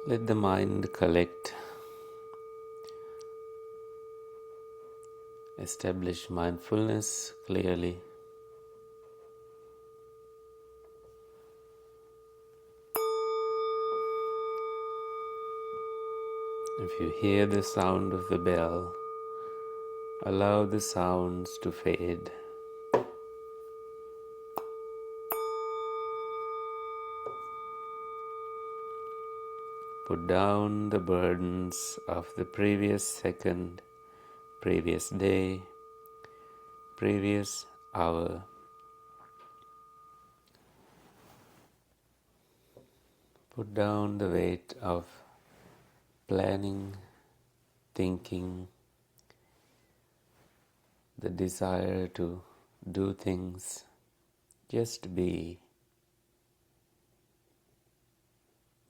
Let the mind collect, establish mindfulness clearly. If you hear the sound of the bell, allow the sounds to fade. Put down the burdens of the previous second, previous day, previous hour. Put down the weight of planning, thinking, the desire to do things. Just be.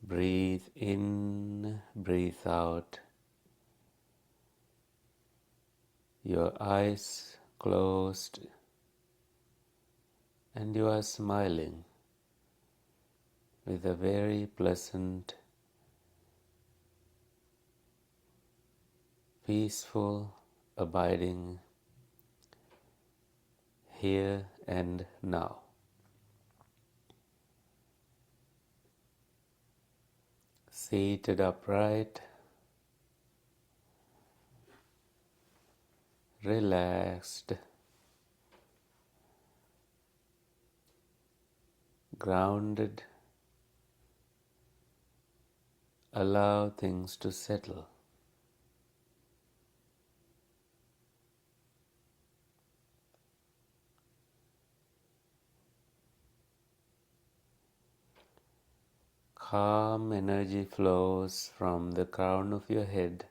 Breathe in, breathe out. Your eyes closed and you are smiling with a very pleasant, peaceful, abiding here and now. Seated upright, relaxed, grounded, allow things to settle. Calm energy flows from the crown of your head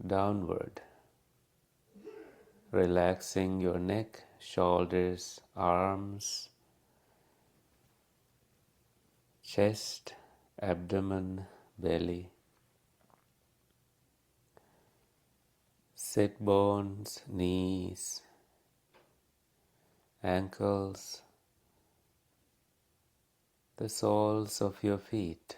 downward, relaxing your neck, shoulders, arms, chest, abdomen, belly. Sit bones, knees, ankles, the soles of your feet.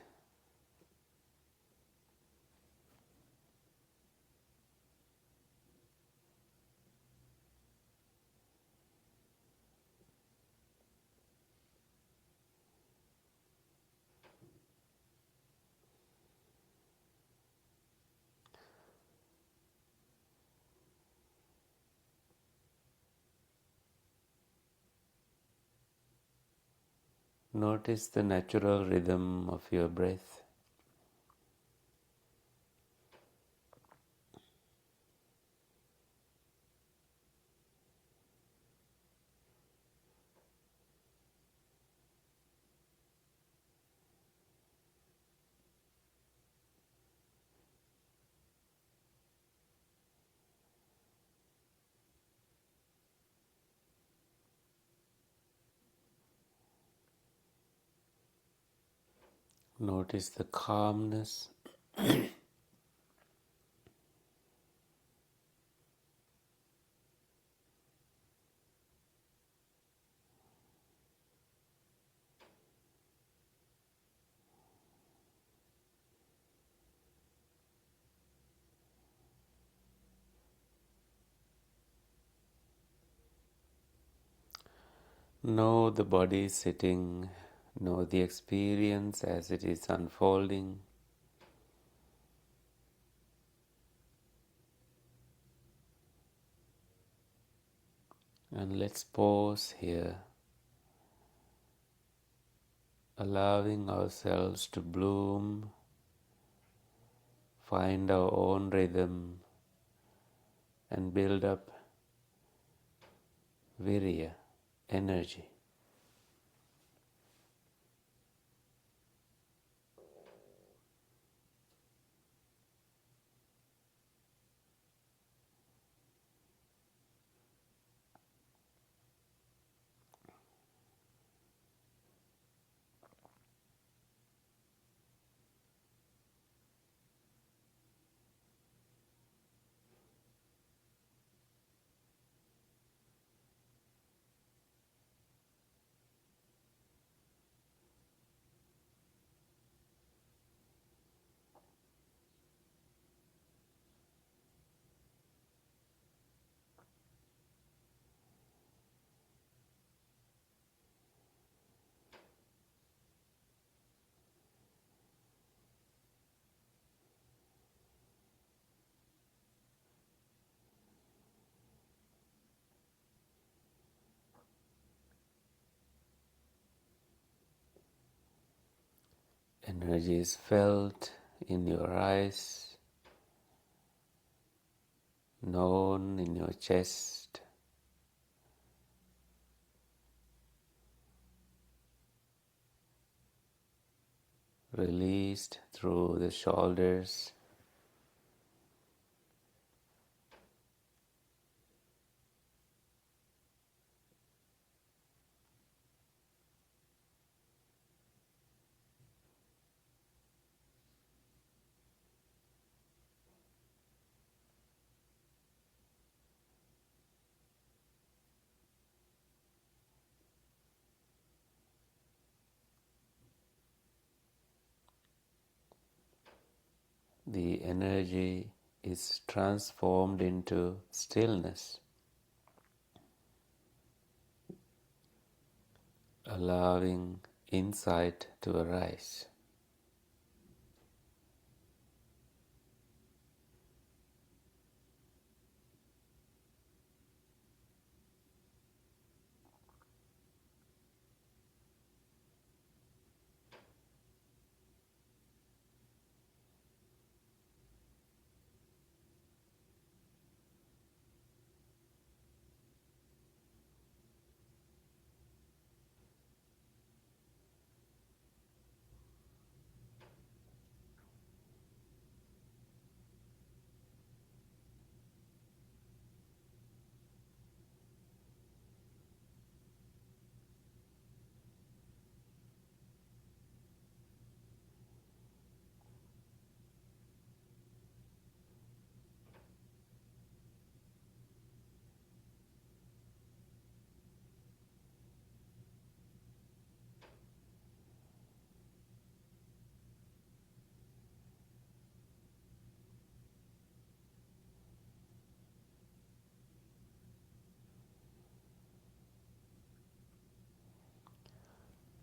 Notice the natural rhythm of your breath. Notice the calmness. Know the body sitting, know the experience as it is unfolding. And let's pause here, allowing ourselves to bloom, find our own rhythm, and build up virya, energy. Energy is felt in your eyes, known in your chest, released through the shoulders, the energy is transformed into stillness, allowing insight to arise.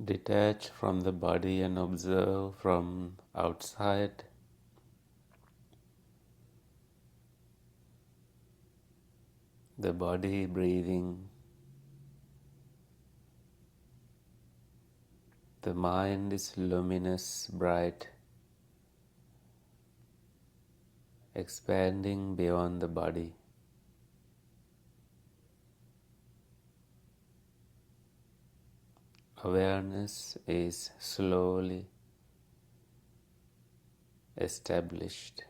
Detach from the body and observe from outside. The body breathing, the mind is luminous, bright, expanding beyond the body. Awareness is slowly established.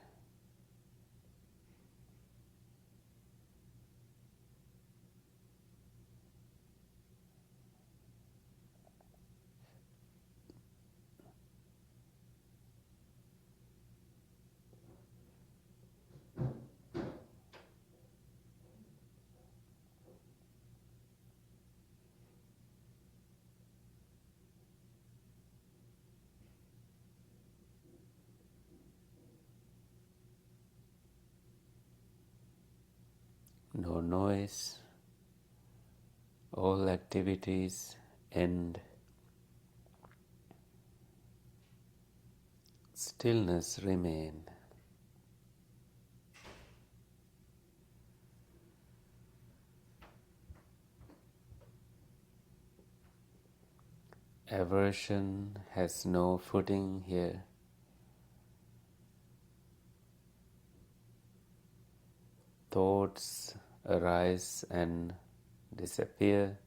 No noise, all activities end. Stillness remain. Aversion has no footing here. Thoughts arise and disappear.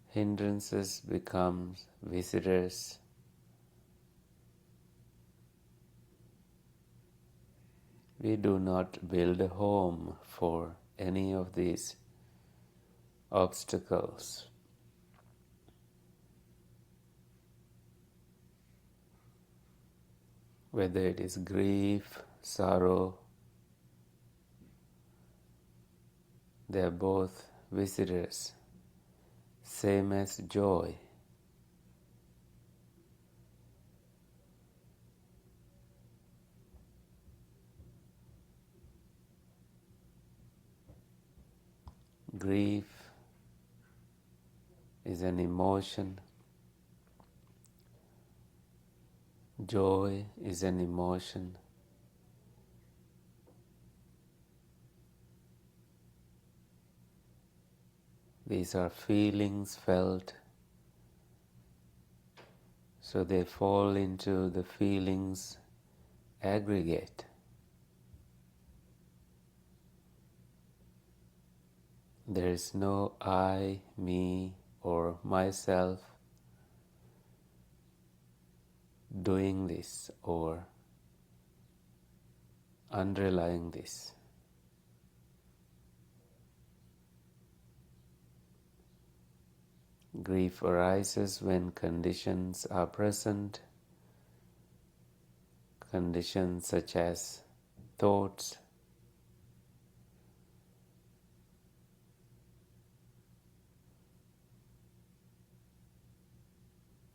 Hindrances become visitors. We do not build a home for any of these obstacles. Whether it is grief, sorrow, they are both visitors, same as joy. Grief is an emotion. Joy is an emotion. These are feelings felt, so they fall into the feelings aggregate. There is no I, me, or myself doing this or underlying this. Grief arises when conditions are present, conditions such as thoughts,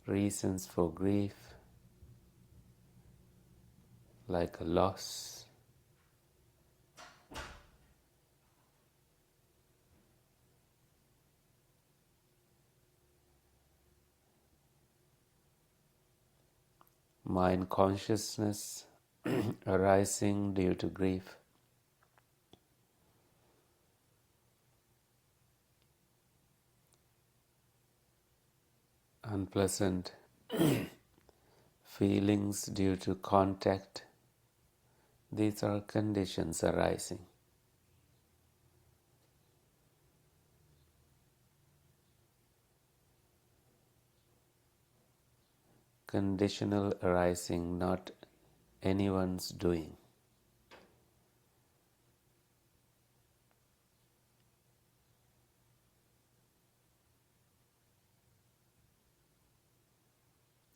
reasons for grief, like a loss, mind consciousness arising due to grief, unpleasant feelings due to contact. These are conditions arising. Conditional arising, not anyone's doing.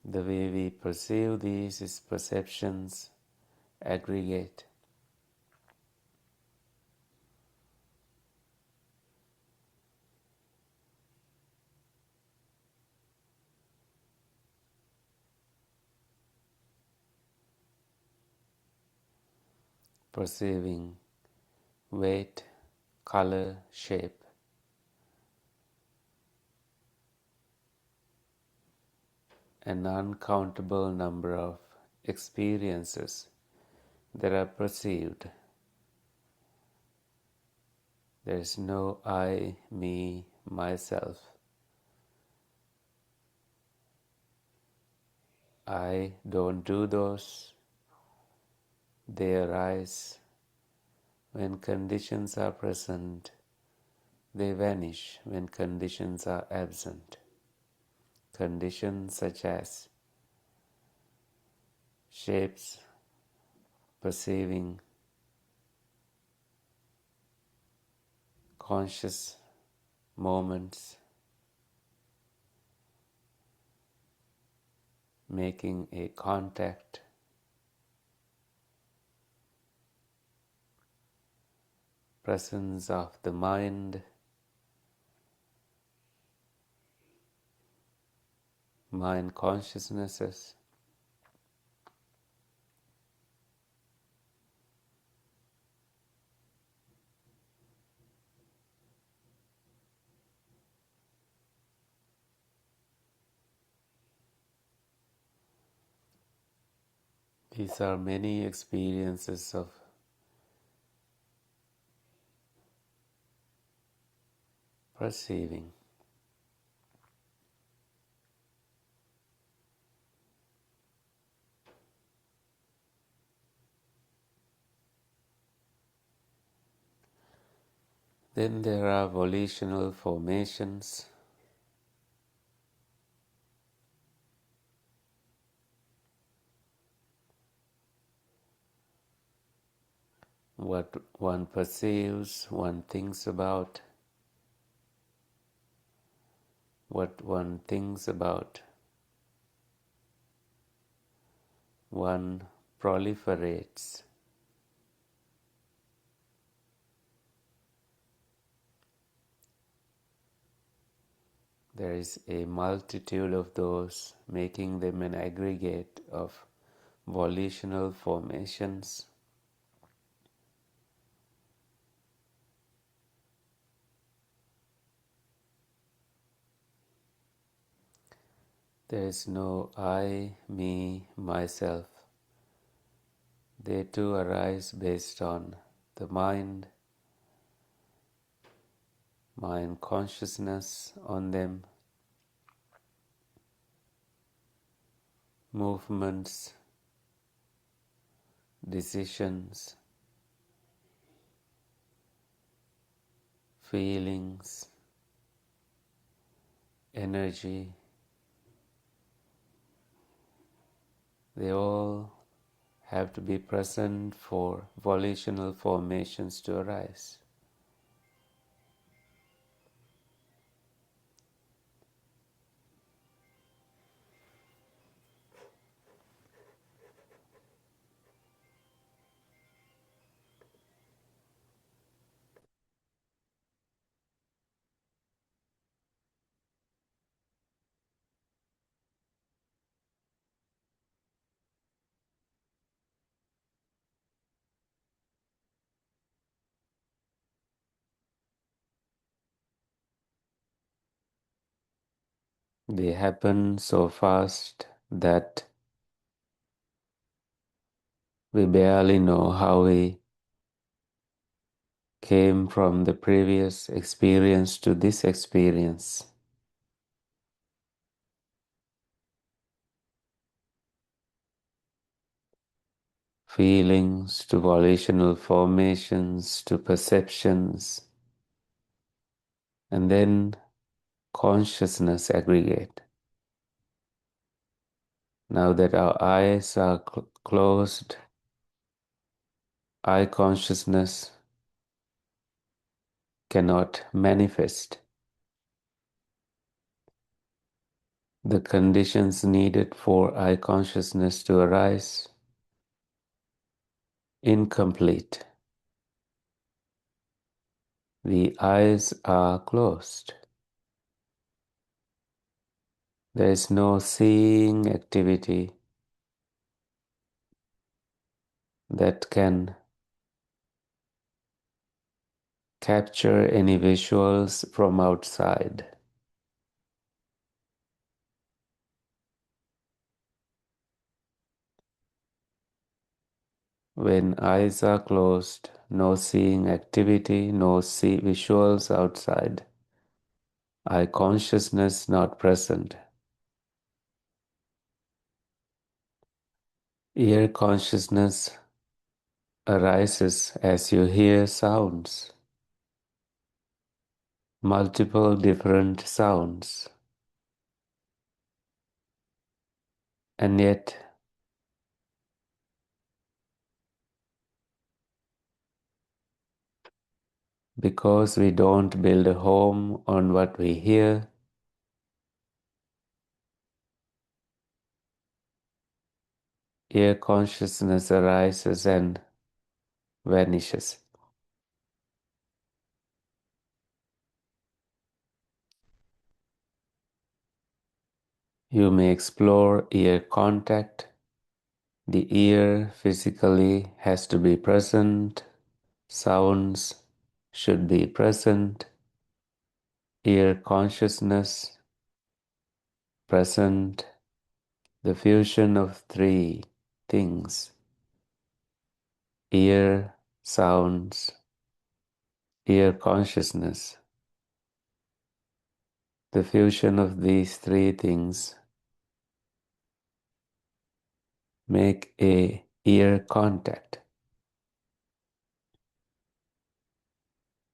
The way we perceive these is perceptions, aggregate. Perceiving weight, color, shape. An uncountable number of experiences that are perceived. There is no I, me, myself. I don't do those. They arise when conditions are present. They vanish when conditions are absent. Conditions such as shapes, perceiving, conscious moments, making a contact, presence of the mind, mind consciousnesses, these are many experiences of perceiving. Then there are volitional formations. What one perceives, one thinks about, what one thinks about, one proliferates. There is a multitude of those, making them an aggregate of volitional formations. There is no I, me, myself. They too arise based on the mind mind consciousness on them, movements, decisions, feelings, energy. They all have to be present for volitional formations to arise. They happen so fast that we barely know how we came from the previous experience to this experience. Feelings to volitional formations to perceptions, and then consciousness aggregate. Now that our eyes are closed, eye consciousness cannot manifest. The conditions needed for eye consciousness to arise, incomplete. The eyes are closed. There is no seeing activity that can capture any visuals from outside. When eyes are closed, no seeing activity, no visuals outside. Eye consciousness not present. Ear consciousness arises as you hear sounds, multiple different sounds. And yet, because we don't build a home on what we hear, ear consciousness arises and vanishes. You may explore ear contact. The ear physically has to be present. Sounds should be present. Ear consciousness present. The fusion of three things: ear, sounds, ear consciousness. The fusion of these three things make a ear contact,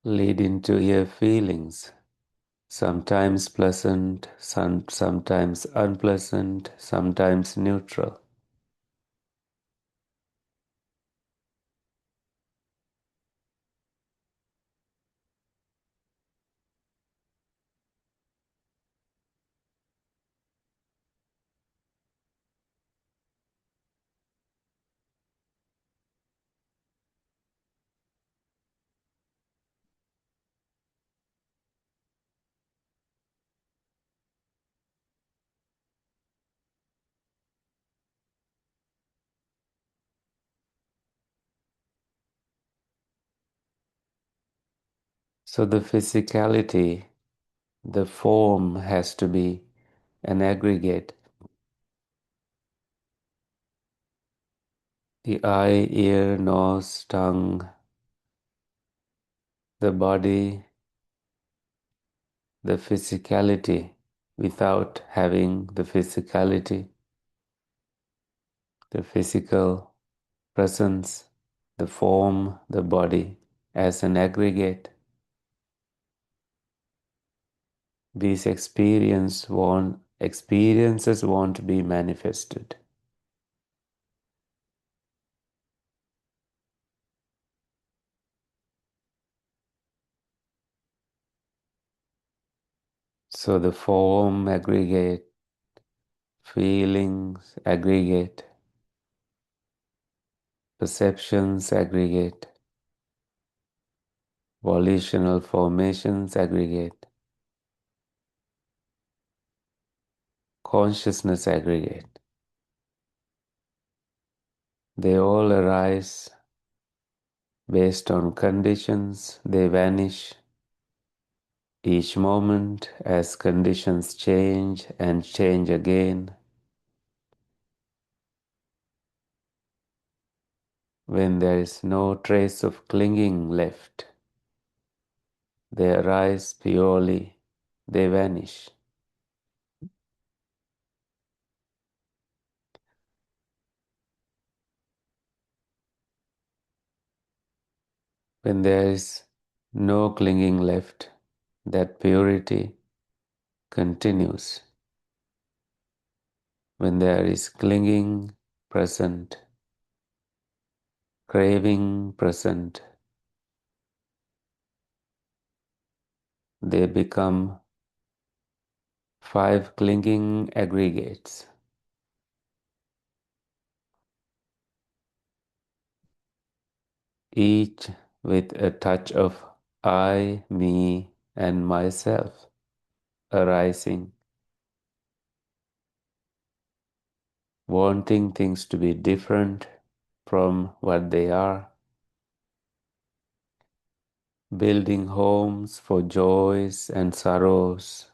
leading to ear feelings, sometimes pleasant, sometimes unpleasant, sometimes neutral. So the physicality, the form has to be an aggregate. The eye, ear, nose, tongue, the body the physicality without having the physicality, the physical presence, the form, the body as an aggregate. These experiences won't be manifested. So the form aggregate, feelings aggregate, perceptions aggregate, volitional formations aggregate, consciousness aggregate. They all arise based on conditions, they vanish each moment as conditions change and change again. When there is no trace of clinging left, they arise purely, they vanish. When there is no clinging left, that purity continues. When there is clinging present, craving present, they become 5 clinging aggregates. Each with a touch of I, me, and myself arising, wanting things to be different from what they are, building homes for joys and sorrows,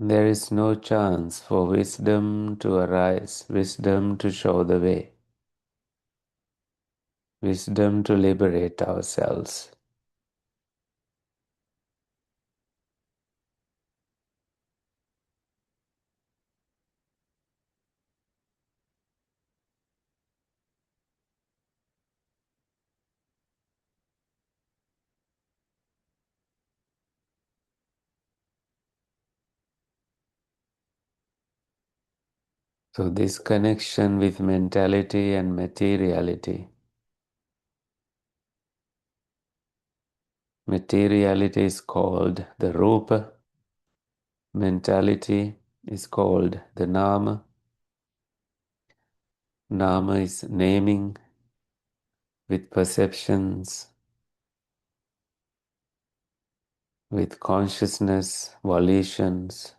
there is no chance for wisdom to arise, wisdom to show the way, wisdom to liberate ourselves. So this connection with mentality and materiality. Materiality is called the rupa. Mentality is called the nama. Nama is naming with perceptions, with consciousness, volitions,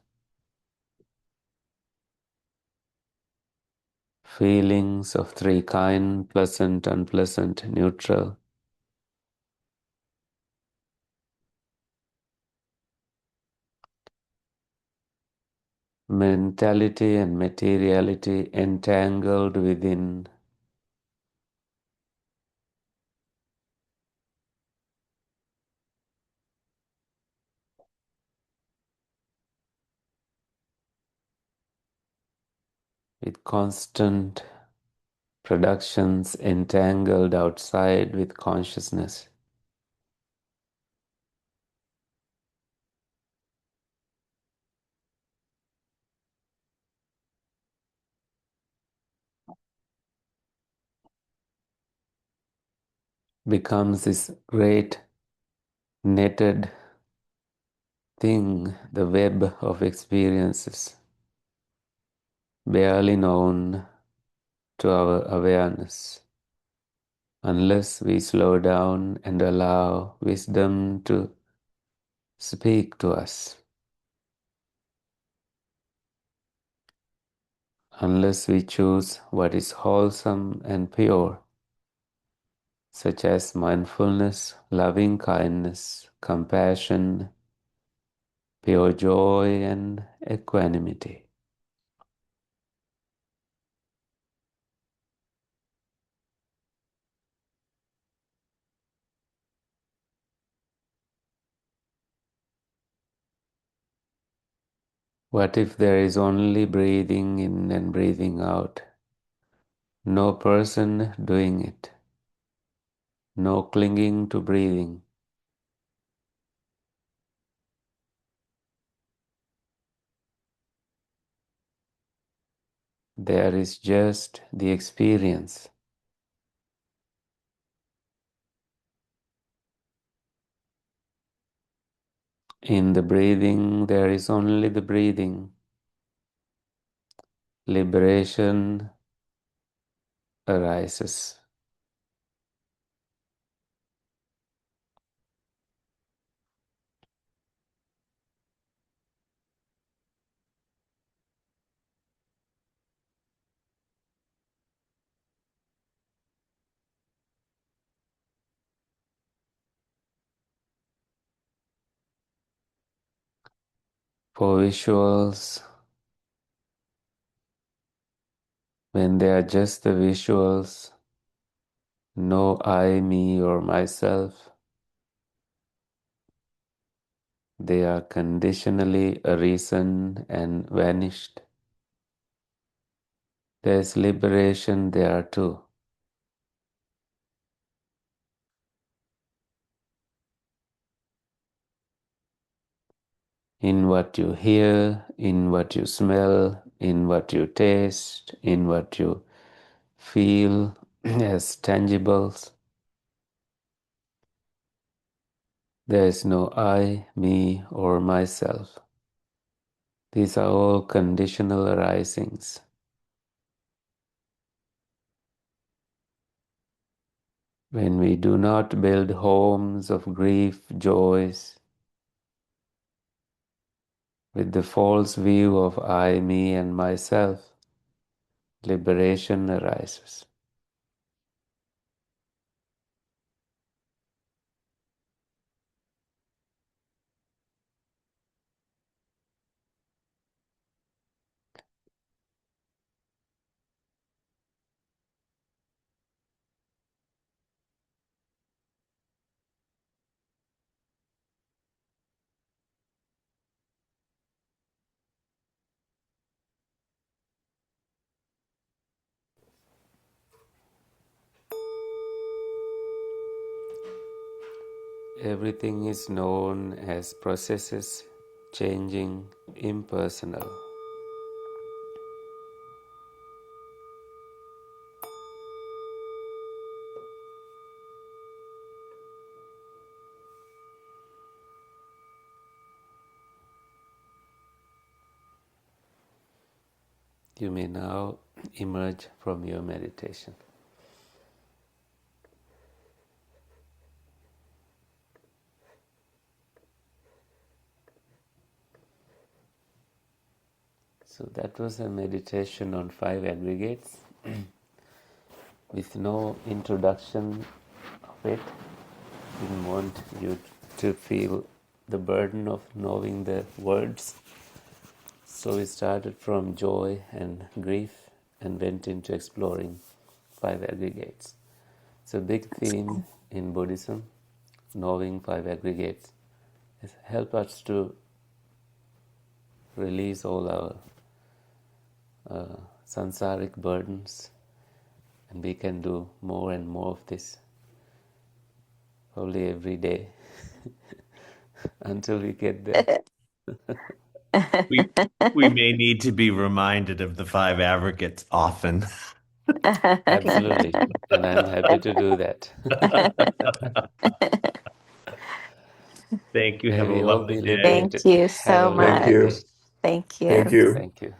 feelings of 3 kinds, pleasant, unpleasant, neutral. Mentality and materiality entangled within. With constant productions entangled outside with consciousness. Becomes this great netted thing, the web of experiences, barely known to our awareness, unless we slow down and allow wisdom to speak to us, unless we choose what is wholesome and pure, such as mindfulness, loving kindness, compassion, pure joy, and equanimity. What if there is only breathing in and breathing out? No person doing it. No clinging to breathing. There is just the experience. In the breathing, there is only the breathing. Liberation arises. For visuals, when they are just the visuals, no I, me, or myself, they are conditionally arisen and vanished. There is liberation there too. In what you hear, in what you smell, in what you taste, in what you feel as tangibles. There is no I, me, or myself. These are all conditional arisings. When we do not build homes of grief, joys, with the false view of I, me, and myself, liberation arises. Everything is known as processes, changing, impersonal. You may now emerge from your meditation. So that was a meditation on 5 aggregates with no introduction of it. Didn't want you to feel the burden of knowing the words. So we started from joy and grief and went into exploring 5 aggregates. It's a big theme in Buddhism, knowing 5 aggregates. It helps us to release all our sansaric burdens, and we can do more and more of this, probably every day, until we get there. We may need to be reminded of the 5 aggregates often. Absolutely, and I'm happy to do that. Thank you. May Have a we all lovely be day. Thank liberated. you Have a so wonderful much. day. Thank Thank you. you. Thank you.